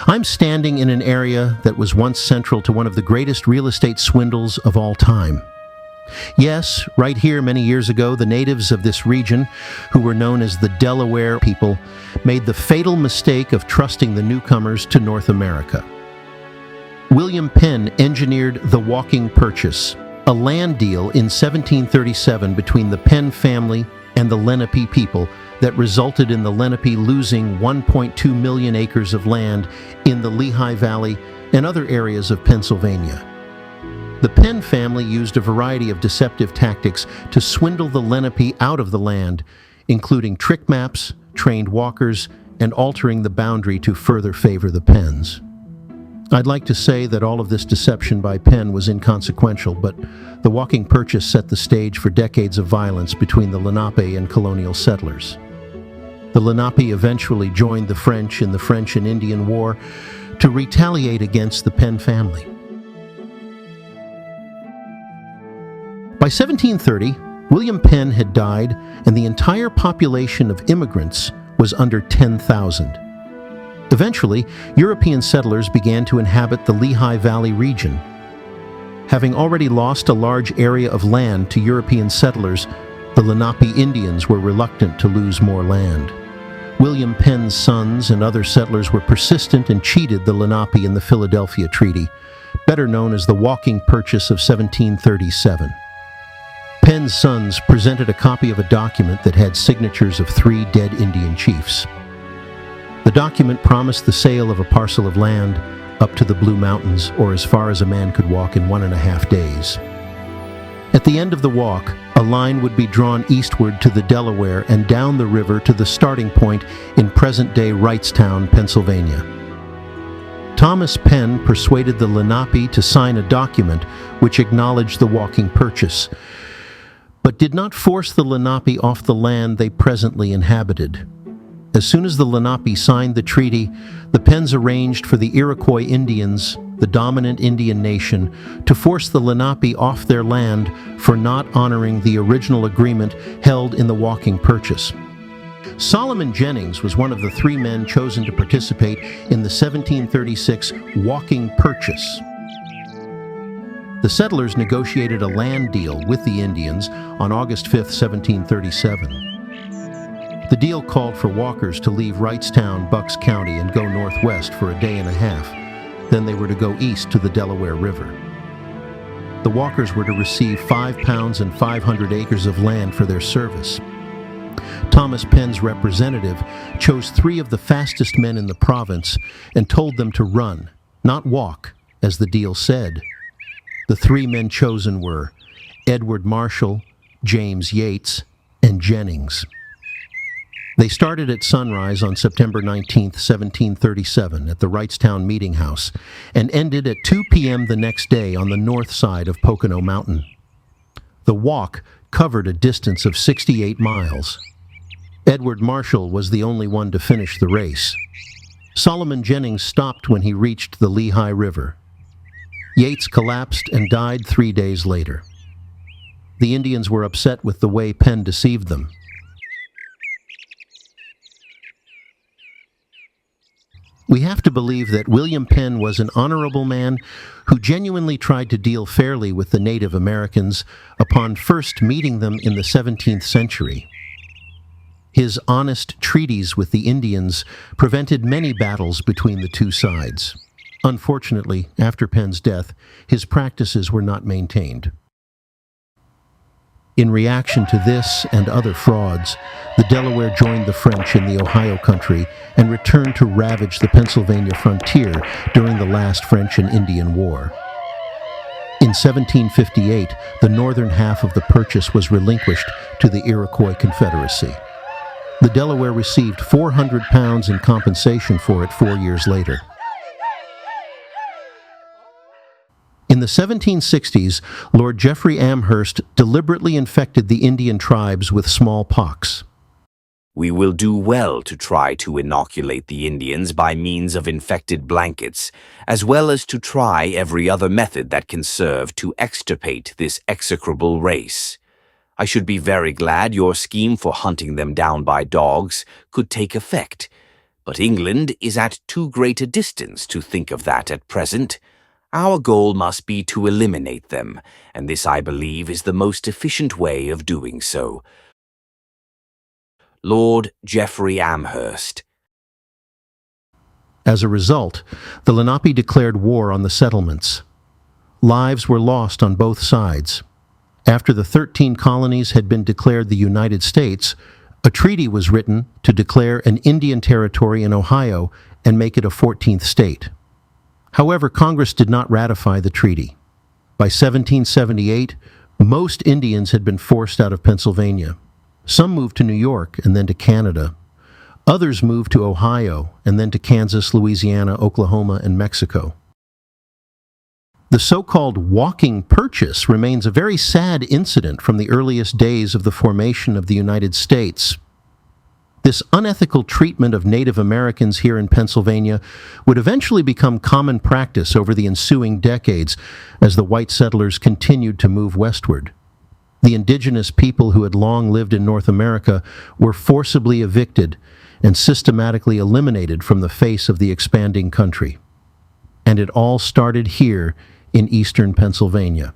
I'm standing in an area that was once central to one of the greatest real estate swindles of all time. Yes, right here many years ago, the natives of this region, who were known as the Delaware people, made the fatal mistake of trusting the newcomers to North America. William Penn engineered the walking purchase, a land deal in 1737 between the Penn family and the Lenape people that resulted in the Lenape losing 1.2 million acres of land in the Lehigh Valley and other areas of Pennsylvania. The Penn family used a variety of deceptive tactics to swindle the Lenape out of the land, including trick maps, trained walkers, and altering the boundary to further favor the Penns. I'd like to say that all of this deception by Penn was inconsequential, but the walking purchase set the stage for decades of violence between the Lenape and colonial settlers. The Lenape eventually joined the French in the French and Indian War to retaliate against the Penn family. By 1730, William Penn had died, and the entire population of immigrants was under 10,000. Eventually, European settlers began to inhabit the Lehigh Valley region. Having already lost a large area of land to European settlers, the Lenape Indians were reluctant to lose more land. William Penn's sons and other settlers were persistent and cheated the Lenape in the Philadelphia Treaty, better known as the Walking Purchase of 1737. Penn's sons presented a copy of a document that had signatures of 3 dead Indian chiefs. The document promised the sale of a parcel of land up to the Blue Mountains, or as far as a man could walk in 1.5 days. At the end of the walk, a line would be drawn eastward to the Delaware and down the river to the starting point in present-day Wrightstown, Pennsylvania. Thomas Penn persuaded the Lenape to sign a document which acknowledged the walking purchase, but did not force the Lenape off the land they presently inhabited. As soon as the Lenape signed the treaty, the Penns arranged for the Iroquois Indians, the dominant Indian nation, to force the Lenape off their land for not honoring the original agreement held in the walking purchase. Solomon Jennings was one of the 3 men chosen to participate in the 1736 walking purchase. The settlers negotiated a land deal with the Indians on August 5, 1737. The deal called for walkers to leave Wrightstown, Bucks County, and go northwest for a day and a half. Then they were to go east to the Delaware River. The walkers were to receive 5 pounds and 500 acres of land for their service. Thomas Penn's representative chose 3 of the fastest men in the province and told them to run, not walk, as the deal said. The 3 men chosen were Edward Marshall, James Yates, and Jennings. They started at sunrise on September 19, 1737, at the Wrightstown Meeting House, and ended at 2 p.m. the next day on the north side of Pocono Mountain. The walk covered a distance of 68 miles. Edward Marshall was the only one to finish the race. Solomon Jennings stopped when he reached the Lehigh River. Yates collapsed and died 3 days later. The Indians were upset with the way Penn deceived them. We have to believe that William Penn was an honorable man who genuinely tried to deal fairly with the Native Americans upon first meeting them in the 17th century. His honest treaties with the Indians prevented many battles between the 2 sides. Unfortunately, after Penn's death, his practices were not maintained. In reaction to this and other frauds, the Delaware joined the French in the Ohio country and returned to ravage the Pennsylvania frontier during the last French and Indian War. In 1758, the northern half of the purchase was relinquished to the Iroquois Confederacy. The Delaware received 400 pounds in compensation for it 4 years later. In the 1760s, Lord Jeffery Amhurst deliberately infected the Indian tribes with smallpox. We will do well to try to inoculate the Indians by means of infected blankets, as well as to try every other method that can serve to extirpate this execrable race. I should be very glad your scheme for hunting them down by dogs could take effect, But England is at too great a distance to think of that at present. Our goal must be to eliminate them, and this, I believe, is the most efficient way of doing so. Lord Jeffery Amhurst. As a result, the Lenape declared war on the settlements. Lives were lost on both sides. After the 13 colonies had been declared the United States, a treaty was written to declare an Indian territory in Ohio and make it a 14th state. However, Congress did not ratify the treaty. By 1778, most Indians had been forced out of Pennsylvania. Some moved to New York and then to Canada. Others moved to Ohio and then to Kansas, Louisiana, Oklahoma, and Mexico. The so-called walking purchase remains a very sad incident from the earliest days of the formation of the United States. This unethical treatment of Native Americans here in Pennsylvania would eventually become common practice over the ensuing decades as the white settlers continued to move westward. The indigenous people who had long lived in North America were forcibly evicted and systematically eliminated from the face of the expanding country. And it all started here in eastern Pennsylvania.